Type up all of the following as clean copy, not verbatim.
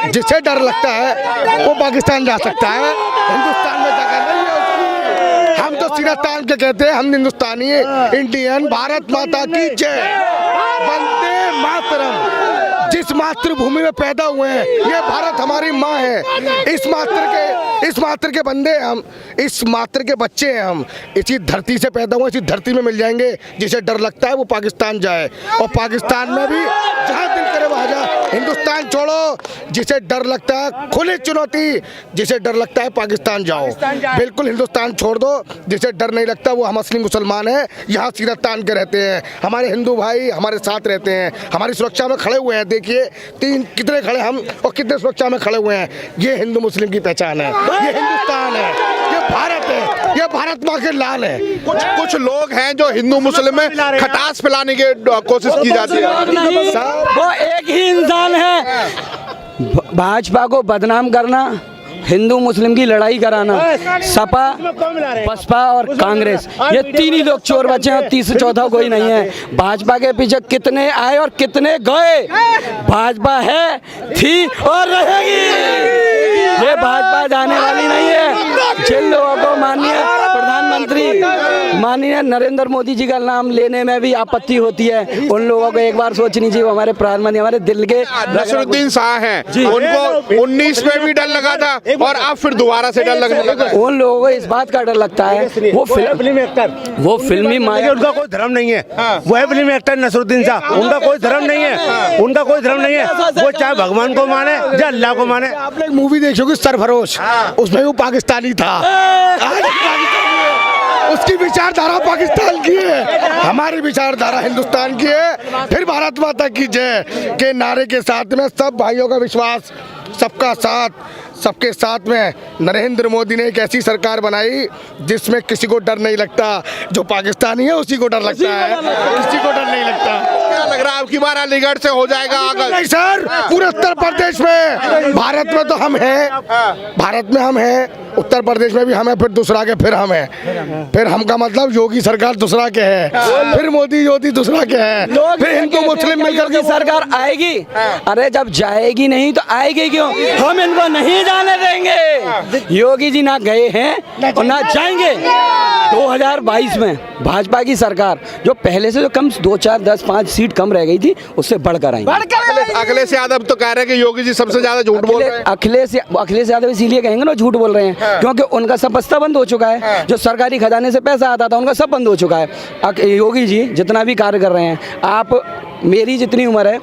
जिसे डर लगता है वो पाकिस्तान जा सकता है, हिंदुस्तान में जगह नहीं है उसकी। हम तो सीधा तान के कहते हैं, हम हिंदुस्तानी इंडियन, भारत माता की जय, वंदे मातरम। जिस मातृभूमि में पैदा हुए हैं, ये भारत हमारी माँ है। इस मातृ के बंदे हम, इस मातृ के बच्चे हैं हम। इसी धरती से पैदा हुए, इसी धरती में मिल जाएंगे। जिसे डर लगता है वो पाकिस्तान जाए, और पाकिस्तान में भी जहाँ दिल करे वहाँ जाए। हिंदुस्तान छोड़ो, जिसे डर लगता है खुली चुनौती, जिसे डर लगता है पाकिस्तान जाओ। बिल्कुल हिंदुस्तान छोड़ दो। जिसे डर नहीं लगता वो हम असली मुसलमान हैं, यहाँ सीधा तान के रहते हैं। हमारे हिंदू भाई हमारे साथ रहते हैं, हमारी सुरक्षा में खड़े हुए हैं। देखिए कितने खड़े हम और कितने सुरक्षा में खड़े हुए हैं। ये हिंदू मुस्लिम की पहचान है, ये हिंदुस्तान है, ये भारत है, ये भारत माँ के लाल है। कुछ लोग हैं जो हिंदू मुस्लिम में खटास फैलाने की कोशिश की जाती है। वो एक ही इंसान है, भाजपा को बदनाम करना, हिंदू मुस्लिम की लड़ाई कराना। सपा, बसपा और कांग्रेस, ये तीन ही लोग चोर बचे हैं, तीसरा चौथा कोई नहीं है। भाजपा के पीछे कितने आए और कितने गए, भाजपा है, थी और रहेगी। ये भाजपा जाने वाली नहीं है। जिन लोगों को माननीय प्रधानमंत्री माननीय नरेंद्र मोदी जी का नाम लेने में भी आपत्ति होती है, उन लोगों को एक बार सोचनी चाहिए। हमारे प्रधानमंत्री हमारे दिल के नसरुद्दीन शाह हैं, उनको 19 में भी डर लगा था और अब फिर दोबारा से डर लगने लगा। उन लोगों को इस बात का डर लगता है, वो फिल्मी एक्टर, वो फिल्मी माया, उनका कोई धर्म नहीं है। वो है फिल्मी एक्टर नसरुद्दीन शाह, उनका कोई धर्म नहीं है, उनका कोई धर्म नहीं है। वो चाहे भगवान को माने या अल्लाह को माने। आपने एक मूवी देखी होगी सरफरोश, उसमें वो पाकिस्तानी था। आज पाकिस्तानी है, उसकी विचारधारा पाकिस्तान की है, हमारी विचारधारा हिंदुस्तान की है। फिर भारत माता की जय के नारे के साथ में सब भाइयों का विश्वास, सबका साथ, सबके साथ में नरेंद्र मोदी ने एक ऐसी सरकार बनाई जिसमें किसी को डर नहीं लगता। जो पाकिस्तानी है उसी को डर लगता है, किसी को डर नहीं लगता। क्या लग रहा है आपकी बार अलीगढ़ से हो जाएगा आगे? नहीं सर, पूरे उत्तर प्रदेश में, भारत में तो हम हैं, भारत में हम हैं, उत्तर प्रदेश में भी हम हैं, फिर दूसरा के फिर हम हैं। फिर हम का मतलब योगी सरकार दूसरा के है, फिर मोदी योगी दूसरा के है, फिर हिंदू मुस्लिम मिलकर के सरकार आएगी। अरे जब जाएगी नहीं तो आएगी क्यों? हम इनको नहीं जाने देंगे। योगी जी ना गए हैं और ना जाएंगे। 2022 में भाजपा की सरकार जो पहले से जो कम 2, 4, 10, 5 सीट कम रह गई थी, उससे बढ़कर आई। अखिलेश यादव तो कह रहे हैं कि योगी जी सबसे ज्यादा झूठ बोल रहे हैं। अखिलेश यादव इसीलिए कहेंगे ना झूठ बोल रहे हैं, क्योंकि उनका सब बस्ता बंद हो चुका है। जो सरकारी खजाने से पैसा आता था उनका सब बंद हो चुका है। योगी जी जितना भी कार्य कर रहे हैं, आप मेरी जितनी उम्र है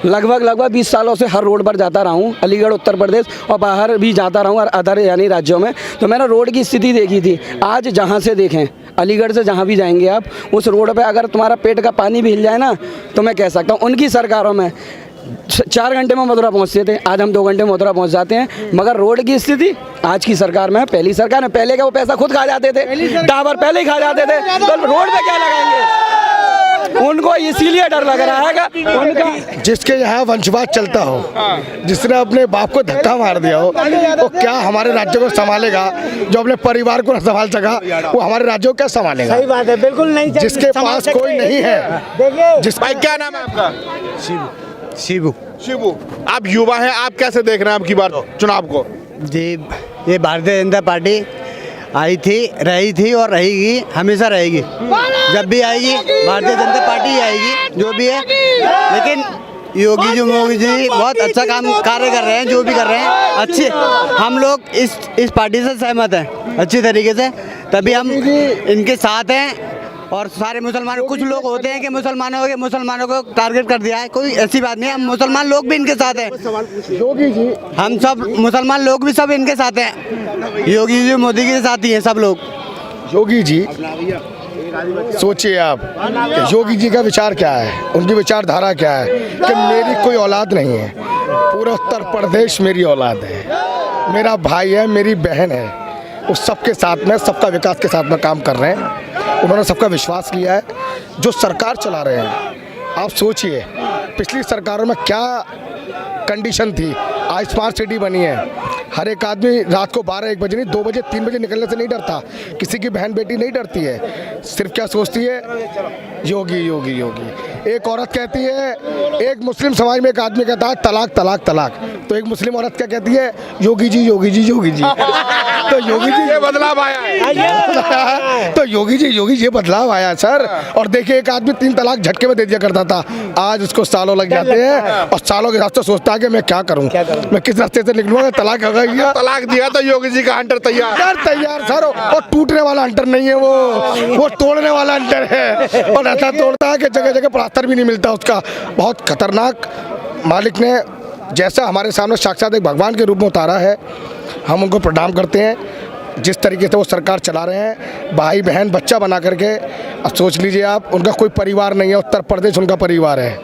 लगभग 20 सालों से हर रोड पर जाता रहा हूँ, अलीगढ़, उत्तर प्रदेश और बाहर भी जाता रहा हूँ, अदर यानी राज्यों में। तो मैंने रोड की स्थिति देखी थी। आज जहाँ से देखें, अलीगढ़ से जहाँ भी जाएंगे आप, उस रोड पे अगर तुम्हारा पेट का पानी भी हिल जाए ना, तो मैं कह सकता हूँ उनकी सरकारों में 4 घंटे में मथुरा पहुँचते थे, आज हम 2 घंटे में मथुरा पहुँच जाते हैं। मगर रोड की स्थिति आज की सरकार में, पहली सरकार में पहले का वो पैसा खुद खा जाते थे, डाबर पहले ही खा जाते थे, तो रोड पे क्या लगाएंगे? उनको इसीलिए डर लग रहा है उनका। जिसके यहाँ वंशवाद चलता हो, जिसने अपने बाप को धक्का मार दिया हो, वो क्या हमारे राज्य को संभालेगा? जो अपने परिवार को न संभाल सका, वो हमारे राज्य को क्या संभालेगा? सही बात है, बिल्कुल नहीं। जिसके पास कोई नहीं है, जिस भाई क्या नाम है आपका? शिबू। शिबू, आप युवा हैं, आप कैसे देख रहे हैं आपकी बार चुनाव को? जी, ये भारतीय जनता पार्टी आई थी, रही थी और रहेगी, हमेशा रहेगी। जब भी आएगी भारतीय जनता पार्टी ही आएगी, जो भी है। लेकिन योगी जी बहुत अच्छा कार्य कर रहे हैं, जो भी कर रहे हैं अच्छे। हम लोग इस पार्टी से सहमत हैं अच्छी तरीके से, तभी हम इनके साथ हैं। और सारे मुसलमान, कुछ लोग होते हैं कि मुसलमानों को टारगेट कर दिया है, कोई ऐसी बात नहीं है। हम मुसलमान लोग भी इनके साथ हैं, योगी जी, हम सब मुसलमान लोग भी सब इनके साथ हैं। योगी जी मोदी के साथ ही हैं सब लोग। योगी जी, सोचिए आप कि योगी जी का विचार क्या है, उनकी विचारधारा क्या है कि मेरी कोई औलाद नहीं है, पूरा उत्तर प्रदेश मेरी औलाद है, मेरा भाई है, मेरी बहन है। उस सबके साथ में, सबका विकास के साथ में काम कर रहे हैं। उन्होंने सबका विश्वास किया है। जो सरकार चला रहे हैं, आप सोचिए पिछली सरकारों में क्या कंडीशन थी। आज स्मार्ट सिटी बनी है, हर एक आदमी रात को 12-1 बजे नहीं, 2 बजे 3 बजे निकलने से नहीं डरता। किसी की बहन बेटी नहीं डरती है, सिर्फ क्या सोचती है, योगी योगी योगी। एक औरत कहती है, एक मुस्लिम समाज में एक आदमी कहता है तलाक तलाक तलाक। तो एक मुस्लिम औरत क्या कहती है, योगी जी योगी जी योगी जी। तो योगी जी ये बदलाव आया है। तो योगी जी ये बदलाव आया सर। और देखिए एक आदमी 3 तलाक झटके में दे दिया करता था, आज उसको सालों लग जाते हैं और सालों के हिसाब से सोचता है कि मैं क्या करूं, मैं किस रास्ते से निकलूंगा, तलाक हो गया। तलाक दिया तो योगी जी का हंटर तैयार सर। और टूटने वाला हंटर नहीं है वो तोड़ने वाला हंटर है। और ऐसा तोड़ता है कि जगह जगह प्लास्टर भी नहीं मिलता उसका। बहुत खतरनाक मालिक ने जैसा हमारे सामने साक्षात एक भगवान के रूप में उतारा है, हम उनको प्रणाम करते हैं। जिस तरीके से वो सरकार चला रहे हैं, भाई बहन बच्चा बना करके, अब सोच लीजिए आप, उनका कोई परिवार नहीं है। उत्तर प्रदेश उनका परिवार है,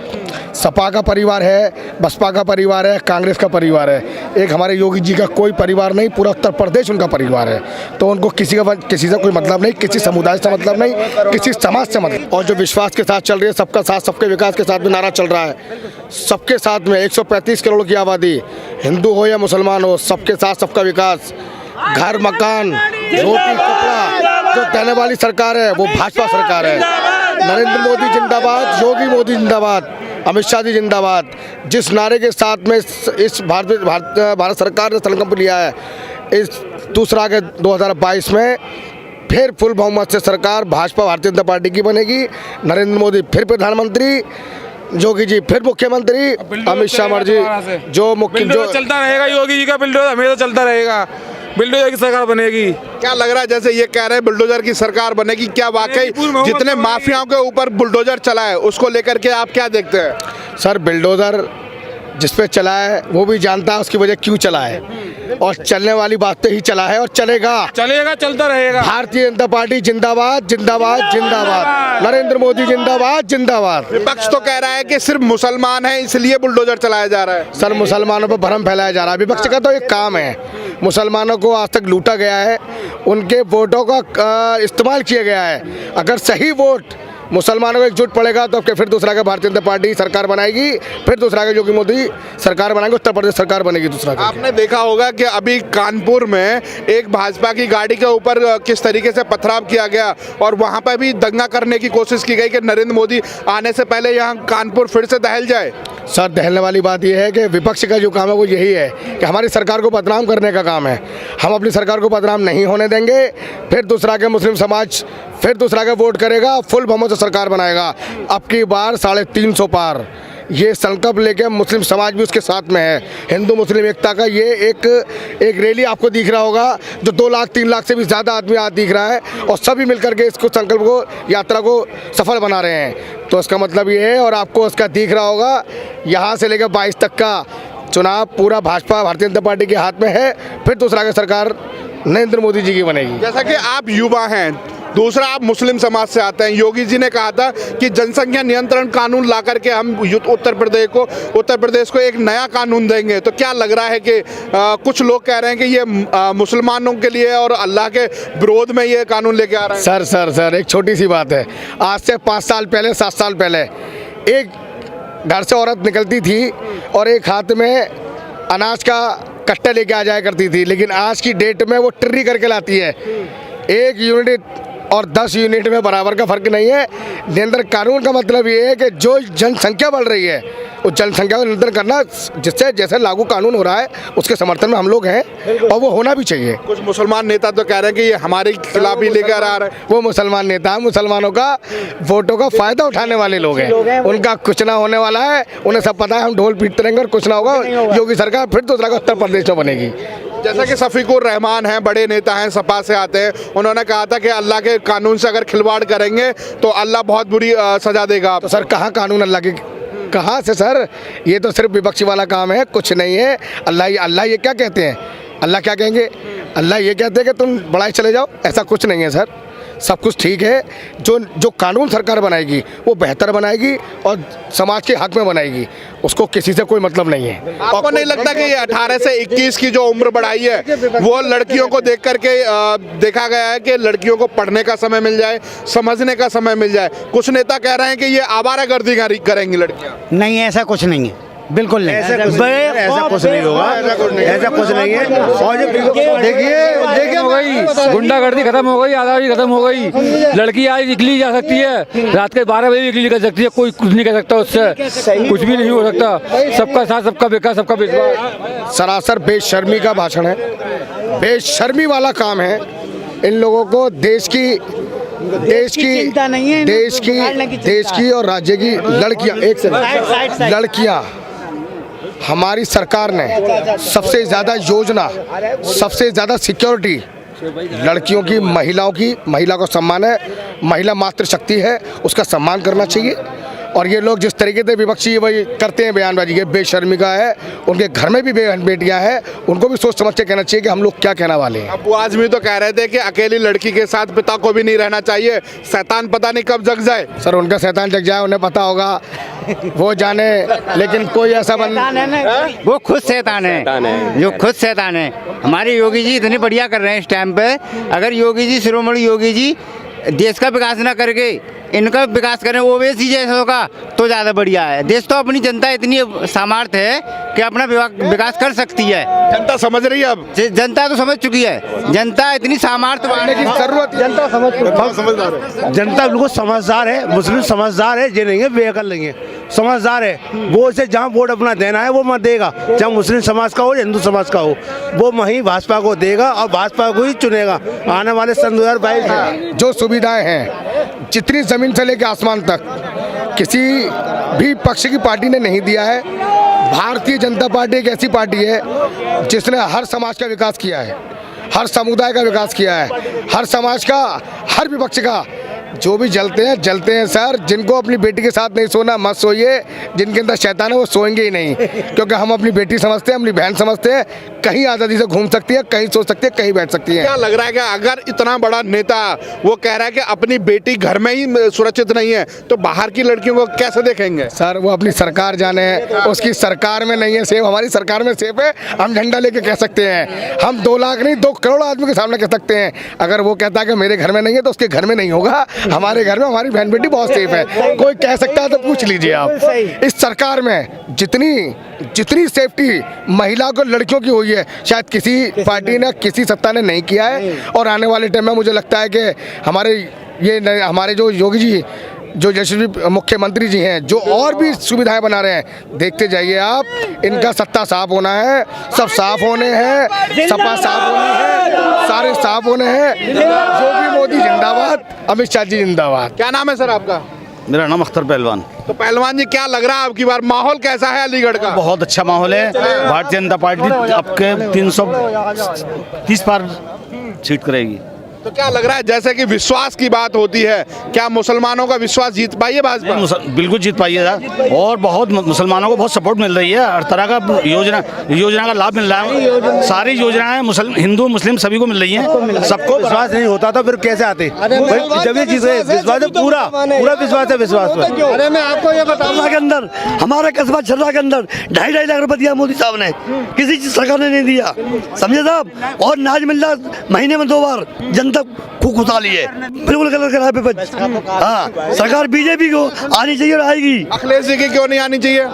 सपा का परिवार है, बसपा का परिवार है, कांग्रेस का परिवार है। एक हमारे योगी जी का कोई परिवार नहीं, पूरा उत्तर प्रदेश उनका परिवार है। तो उनको किसी से कोई मतलब नहीं, किसी समुदाय से मतलब नहीं, किसी समाज से मतलब। और जो विश्वास के साथ चल रही है, सबका साथ सबके विकास के साथ भी नारा चल रहा है, सबके साथ में 135 करोड़ की आबादी, हिंदू हो या मुसलमान हो, सबके साथ सबका विकास, घर मकान रोटी कपड़ा जो देने वाली सरकार है वो भाजपा सरकार है। नरेंद्र मोदी जिंदाबाद, योगी मोदी जिंदाबाद, अमित शाह जी जिंदाबाद। जिस नारे के साथ में इस भारत सरकार ने संकल्प लिया है, इस दूसरा के 2022 में फिर फुल बहुमत से सरकार भाजपा भारतीय जनता पार्टी की बनेगी। नरेंद्र मोदी फिर प्रधानमंत्री, योगी जी फिर मुख्यमंत्री, अमित शाह जी जो मुख्य जो चलता रहेगा। योगी जी का बिल्डोजर हमेशा चलता रहेगा, बिल्डोजर की सरकार बनेगी। क्या लग रहा है, जैसे ये कह रहे हैं बुलडोजर की सरकार बनेगी, क्या वाकई जितने माफियाओं के ऊपर बुलडोजर चला है उसको लेकर के आप क्या देखते हैं? सर बुलडोजर जिस पे चला है वो भी जानता है उसकी वजह क्यों चला है, और चलने वाली बात पे ही चला है और चलेगा, चलता रहेगा। भारतीय जनता पार्टी जिंदाबाद जिंदाबाद जिंदाबाद, नरेंद्र मोदी जिंदाबाद जिंदाबाद। विपक्ष तो कह रहा है कि सिर्फ मुसलमान है इसलिए बुलडोजर चलाया जा रहा है। सर मुसलमानों पर भ्रम फैलाया जा रहा है, विपक्ष का तो एक काम है। मुसलमानों को आज तक लूटा गया है, उनके वोटों का इस्तेमाल किया गया है। अगर सही वोट मुसलमानों को एकजुट पड़ेगा तो फिर दूसरा का भारतीय जनता पार्टी सरकार बनाएगी, फिर दूसरा का योगी मोदी सरकार बनाएंगे, उत्तर प्रदेश सरकार बनेगी दूसरा का। आपने देखा होगा कि अभी कानपुर में एक भाजपा की गाड़ी के ऊपर किस तरीके से पथराव किया गया और वहां पर भी दंगा करने की कोशिश की गई कि नरेंद्र मोदी आने से पहले यहाँ कानपुर फिर से दहल जाए। सर दहलने वाली बात यह है कि विपक्ष का जो काम है वो यही है कि हमारी सरकार को बदनाम करने का काम है। हम अपनी सरकार को बदनाम नहीं होने देंगे, फिर दूसरा के मुस्लिम समाज फिर दूसरा का वोट करेगा, फुल बहुमत से सरकार बनाएगा। अब की बार 350 पार, ये संकल्प लेके मुस्लिम समाज भी उसके साथ में है। हिंदू मुस्लिम एकता का ये एक रैली आपको दिख रहा होगा, जो 2 लाख 3 लाख से भी ज़्यादा आदमी आज दिख रहा है, और सभी मिलकर के इसको संकल्प को यात्रा को सफल बना रहे हैं। तो इसका मतलब ये है, और आपको उसका दिख रहा होगा यहाँ से लेकर 22 तक का चुनाव पूरा भाजपा भारतीय जनता पार्टी के हाथ में है, फिर दूसरा की सरकार नरेंद्र मोदी जी की बनेगी। जैसा कि आप युवा हैं, दूसरा आप मुस्लिम समाज से आते हैं, योगी जी ने कहा था कि जनसंख्या नियंत्रण कानून ला करके हम उत्तर प्रदेश को एक नया कानून देंगे। तो क्या लग रहा है कि कुछ लोग कह रहे हैं कि ये मुसलमानों के लिए और अल्लाह के विरोध में ये कानून लेके आ रहे हैं? सर एक छोटी सी बात है। आज से 5 साल पहले 7 साल पहले एक घर से औरत निकलती थी और एक हाथ में अनाज का कट्टा लेके आ जाया करती थी, लेकिन आज की डेट में वो ट्री करके लाती है। 1 यूनिट और 10 यूनिट में बराबर का फर्क नहीं है। नियंत्रण कानून का मतलब ये है कि जो जनसंख्या बढ़ रही है उस जनसंख्या को नियंत्रण करना, जिससे जैसे लागू कानून हो रहा है उसके समर्थन में हम लोग हैं, और वो होना भी चाहिए। कुछ मुसलमान नेता तो कह रहे हैं कि ये हमारे खिलाफ ही लेकर आ रहे हैं। वो मुसलमान नेता मुसलमानों का वोटों का फायदा उठाने वाले लोग हैं, उनका कुछ ना होने वाला है। उन्हें सब पता है हम ढोल पीटते रहेंगे और कुछ ना होगा। योगी सरकार फिर दूसरा का उत्तर प्रदेश में बनेगी। जैसा कि शफीकुर रहमान हैं, बड़े नेता हैं, सपा से आते हैं, उन्होंने कहा था कि अल्लाह के कानून से अगर खिलवाड़ करेंगे तो अल्लाह बहुत बुरी सजा देगा। तो सर कहाँ कानून अल्लाह के, कहाँ से सर? ये तो सिर्फ विपक्षी वाला काम है, कुछ नहीं है। अल्लाह ये क्या कहते हैं? अल्लाह क्या कहेंगे? अल्लाह ये कहते हैं कि तुम बड़ाई चले जाओ, ऐसा कुछ नहीं है सर। सब कुछ ठीक है। जो कानून सरकार बनाएगी वो बेहतर बनाएगी और समाज के हक में बनाएगी, उसको किसी से कोई मतलब नहीं है। आपको नहीं लगता कि ये 18 से 21 की जो उम्र बढ़ाई है वो लड़कियों को देख करके देखा गया है कि लड़कियों को पढ़ने का समय मिल जाए, समझने का समय मिल जाए? कुछ नेता कह रहे हैं कि ये आवारागर्दी करेंगी लड़कियां। नहीं, ऐसा कुछ नहीं है। बिल्कुल नहीं, ऐसा कुछ नहीं होगा, ऐसा कुछ नहीं है। और देखिए हो गई गुंडागर्दी, खत्म हो गई, आज़ादी खत्म हो गई। लड़की आज निकली जा सकती है, रात के 12 बजे निकली जा सकती है, कोई कुछ नहीं कर सकता उससे, कुछ भी नहीं हो सकता। सबका साथ, सबका विकास, सबका विश्वास। सरासर बेशर्मी का भाषण है, बेशर्मी वाला काम है। इन लोगों को देश की और राज्य की लड़कियां हमारी सरकार ने सबसे ज़्यादा योजना, सबसे ज़्यादा सिक्योरिटी लड़कियों की, महिला को सम्मान है, महिला मातृशक्ति है, उसका सम्मान करना चाहिए। और ये लोग जिस तरीके से विपक्षी वही करते हैं बयानबाजी, ये बेशर्मी का है। उनके घर में भी बहन बेटियां हैं, उनको भी सोच समझ के कहना चाहिए कि हम लोग क्या कहने वाले हैं। अब वो आदमी तो कह रहे थे कि अकेली लड़की के साथ पिता को भी नहीं रहना चाहिए, शैतान पता नहीं कब जग जाए। सर उनका शैतान जग जाए, उन्हें पता होगा, वो जाने, लेकिन कोई ऐसा वो खुद शैतान है, जो खुद शैतान है। हमारे योगी जी इतने बढ़िया कर रहे हैं इस टाइम पे। अगर योगी जी, शिरोमणि योगी जी देश का विकास ना करके इनका विकास करें, ओवैसी जैसा होगा तो ज़्यादा बढ़िया है। देश तो अपनी जनता इतनी सामर्थ्य है कि अपना विकास कर सकती है। जनता समझ रही है, अब जनता तो समझ चुकी है, जनता इतनी सामर्थ्य की जरूरत, जनता समझदार है। जनता बिल्कुल समझदार है, मुस्लिम समझदार है, ये नहीं है बेअकल नहीं है, समझदार है। वो उसे जहाँ वोट अपना देना है वो मत देगा, चाहे मुस्लिम समाज का हो या हिंदू समाज का हो, वो वहीं भाजपा को देगा और भाजपा को ही चुनेगा आने वाले सन 2022 में। जो सुविधाएं हैं, जितनी जमीन से लेकर आसमान तक, किसी भी पक्ष की पार्टी ने नहीं दिया है। भारतीय जनता पार्टी एक ऐसी पार्टी है जिसने हर समाज का विकास किया है, हर समुदाय का विकास किया है, हर समाज का, हर विपक्ष का। जो भी जलते हैं सर। जिनको अपनी बेटी के साथ नहीं सोना मत सोइए, जिनके अंदर शैतान है वो सोएंगे ही नहीं, क्योंकि हम अपनी बेटी समझते हैं, अपनी बहन समझते हैं। कहीं आज़ादी से घूम सकती है, कहीं सो सकती है, कहीं बैठ सकती है। क्या लग रहा है कि अगर इतना बड़ा नेता वो कह रहा है कि अपनी बेटी घर में ही सुरक्षित नहीं है, तो बाहर की लड़कियों को कैसे देखेंगे? सर वो अपनी सरकार जाने, उसकी सरकार में नहीं है सेफ, हमारी सरकार में सेफ है। हम झंडा लेके कह सकते हैं, हम 2 लाख नहीं 2 करोड़ आदमी के सामने कह सकते हैं। अगर वो कहता है कि मेरे घर में नहीं है तो उसके घर में नहीं होगा, हमारे घर में हमारी बहन बेटी बहुत सेफ है। कोई कह सकता है तो पूछ लीजिए आप। इस सरकार में जितनी सेफ्टी महिला को, लड़कियों की हुई है, शायद किसी पार्टी ने, किसी सत्ता ने नहीं किया है। और आने वाले टाइम में मुझे लगता है कि हमारे जो योगी जी, जो यशस्वी मुख्यमंत्री जी हैं, जो और भी सुविधाएं बना रहे हैं, देखते जाइए आप। इनका सत्ता साफ होना है, सब साफ होने हैं, सपा साफ होनी है, सारे साफ होने हैं। योगी मोदी जिंदाबाद, अमित शाह जी जिंदाबाद। क्या नाम है सर आपका? मेरा नाम अख्तर पहलवान। तो पहलवान जी, क्या लग रहा है आपकी बार माहौल कैसा है अलीगढ़ का? बहुत अच्छा माहौल है। भारतीय जनता पार्टी आपके 330 पार सीट करेगी। तो क्या लग रहा है, जैसे कि विश्वास की बात होती है, क्या मुसलमानों का विश्वास जीत पाई है भाजपा? बिल्कुल जीत पाई है, और बहुत मुसलमानों को बहुत सपोर्ट मिल रही है। हर तरह का योजना का लाभ मिल रहा है। सारी योजनाएं हिंदू मुस्लिम सभी को मिल रही हैं। सबको विश्वास नहीं होता तो फिर कैसे आते? जब ये चीजें विश्वास है, पूरा विश्वास है, विश्वास पर। अरे मैं आपको ये बताऊंगा के अंदर, हमारे कस्बा छर्रा के अंदर 2.5 लाख रुपए दिया मोदी साहब ने, किसी चीज सरकार ने नहीं दिया, समझे साहब। और नाज मिल रहा महीने में 2 बार, जनता खूब खुशहाली है, बिल्कुल गलत करा पे। हाँ, सरकार बीजेपी को आनी चाहिए और आएगी। अखिलेश जी की क्यों नहीं आनी चाहिए?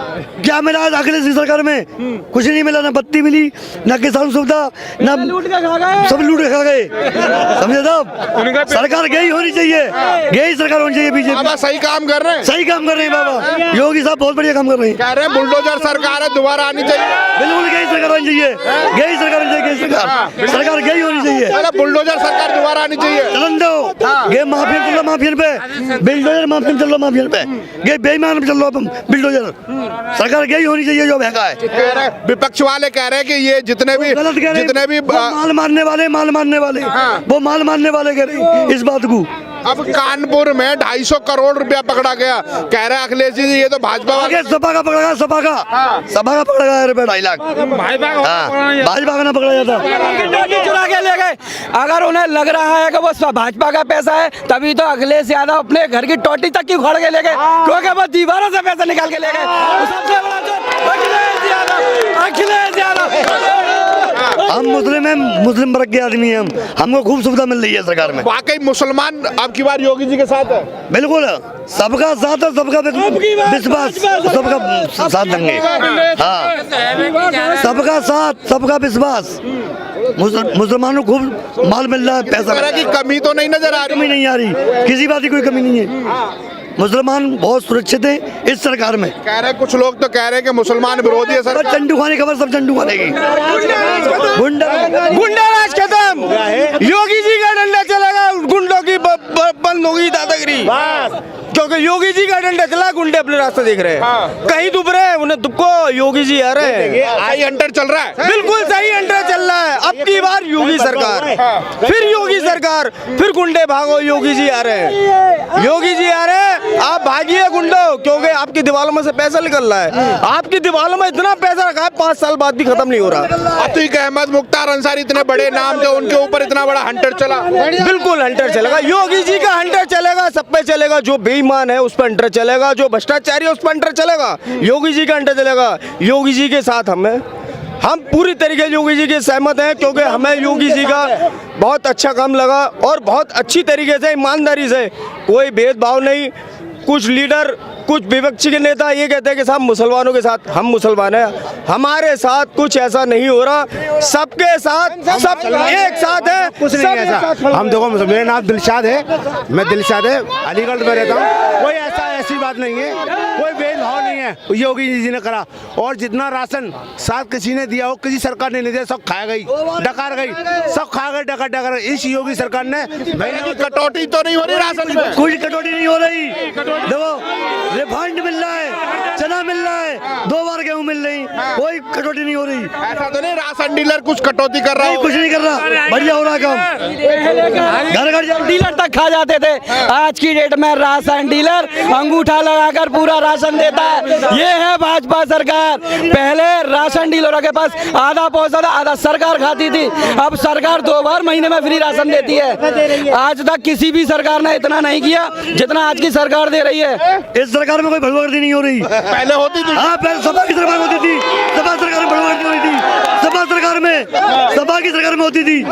क्या मिला अखिलेश की सरकार में? कुछ नहीं मिला, ना बत्ती मिली, ना किसान सुविधा, ना सब लूट के खा गए, समझे साहब। सरकार गई होनी चाहिए, यही सरकार होनी चाहिए बीजेपी। बाबा सही काम कर रहे हैं, सही काम कर रहे हैं बाबा, योगी साहब बहुत बढ़िया काम कर रहे हैं। कह रहे हैं बुलडोजर सरकार है, दोबारा आनी चाहिए। बिल्कुल यही सरकार होनी चाहिए, यही सरकार होनी चाहिए, सरकार गई होनी चाहिए। बुलडोजर सरकार दोबारा आनी चाहिए। चलन दो, ये माफिया चल रहा माफियन पे, बिल्डोजर माफियन चल रहा माफियन पे, ये बेईमान पे चल रहा बिल्डोजर। सरकार यही होनी चाहिए जो बहका है। विपक्ष वाले कह रहे हैं कि ये जितने भी माल मारने वाले वो माल मारने वाले कह रहे हैं इस बात को। अब कानपुर में 250 करोड़ रुपया पकड़ा गया, कह रहे हैं अखिलेश जी ये तो भाजपा वाले। सपा का पकड़ा गया, सपा का पकड़ा गया रुपया 2.5 लाख, भाजपा का ना पकड़ा जाता। चुरा के ले गए। अगर उन्हें लग रहा है कि वो भाजपा का पैसा है, तभी तो अखिलेश यादव अपने घर की टोटी तक की उखाड़ के ले गए, क्योंकि वो दीवारों से पैसा निकाल के ले गए। सबसे बड़ा अखिलेश यादव। हम मुस्लिम हैं, मुस्लिम वर्ग के आदमी हैं, हमको खूब सुविधा मिल रही है सरकार में। वाकई मुसलमान अब की बार योगी जी के साथ है। बिल्कुल, सबका साथ है, सबका विश्वास, सबका साथ देंगे। हाँ, सबका साथ, सबका विश्वास। मुसलमानों को खूब माल मिल रहा है, पैसा की कमी तो नहीं नजर आ रही। कमी नहीं आ रही, किसी बात की कोई कमी नहीं है। मुसलमान बहुत सुरक्षित है इस सरकार में। कह रहे कुछ लोग तो कह रहे हैं कि मुसलमान विरोधी है सब सरकार। चंडू खाने खबर, सब चंडू खाने की। गुंडा राज खत्म, योगी जी का डंडा चलेगा, गुंडों की बंद होगी दादागिरी, क्योंकि योगी जी का डंडा चला, गुंडे अपने रास्ते देख रहे हैं, कहीं डूब रहे हैं, उन्हें दुबको योगी जी आ रहे हैं। आई हंटर चल रहा है, बिल्कुल सही अंडर चल रहा है। अब की बार योगी सरकार, फिर योगी सरकार, फिर गुंडे भागो, योगी जी आ रहे हैं, योगी जी आ रहे हैं। आप भागिए गुंडो, क्योंकि आपकी दीवारों में से पैसा निकल रहा है, आपकी दीवारों में इतना पैसा रखा है 5 साल बाद भी खत्म नहीं हो रहा। अतीक अहमद, मुख्तार अंसारी, इतने बड़े नाम थे, उनके ऊपर इतना बड़ा हंटर चला। बिल्कुल हंटर चलेगा, योगी जी का हंटर चलेगा, सब पे चलेगा। जो बेईमान है उस पर हंटर चलेगा, जो भ्रष्टाचारी है उस पर हंटर चलेगा, योगी जी का हंटर चलेगा। योगी जी के साथ हम पूरी तरीके से योगी जी के सहमत हैं, क्योंकि हमें योगी जी का बहुत अच्छा काम लगा और बहुत अच्छी तरीके से, ईमानदारी से, कोई भेदभाव नहीं। कुछ लीडर, कुछ विपक्षी के नेता ये कहते हैं कि साहब मुसलमानों के साथ, हम मुसलमान हैं, हमारे साथ कुछ ऐसा नहीं हो रहा, सबके साथ, सब एक साथ है। कुछ नहीं है ऐसा। हम देखो, मेरा नाम दिलशाद है, मैं दिलशाद है, अलीगढ़ में रहता हूँ। कोई ऐसी बात नहीं है, कोई भेदभाव नहीं है, योगी जी ने करा। और जितना राशन साथ किसी ने दिया हो, किसी सरकार ने नहीं दिया, सब खा गई, डकार गई, सब खा गए, डकार। इस योगी सरकार ने कटौती तो नहीं हो रही राशन में, कोई कटौती नहीं हो रही। देखो, रिफाइंड मिल रहा है, चना मिल रहा है, 2 बार गेहूं मिल रही, कोई कटौती नहीं हो रही। ऐसा तो नहीं राशन डीलर कुछ कटौती कर रहा है? कुछ नहीं कर रहा, बढ़िया हो रहा काम। घर घर डीलर तक खा जाते थे, आज की डेट में राशन डीलर अंगूठा लगाकर पूरा राशन देता है। ये है भाजपा सरकार। पहले राशन डीलरों के पास आधा पहुंचता था, आधा सरकार खाती थी, अब सरकार 2 बार महीने में फ्री राशन देती है। आज तक किसी भी सरकार ने इतना नहीं किया जितना आज की सरकार दे रही है। इस सरकार में कोई भड़वागर्दी नहीं हो रही। पहले होती थी। हाँ, पहले सपा की सरकार होती थी, सपा सरकार में भड़वागर्दी हो रही थी, सपा की सरकार में होती थी।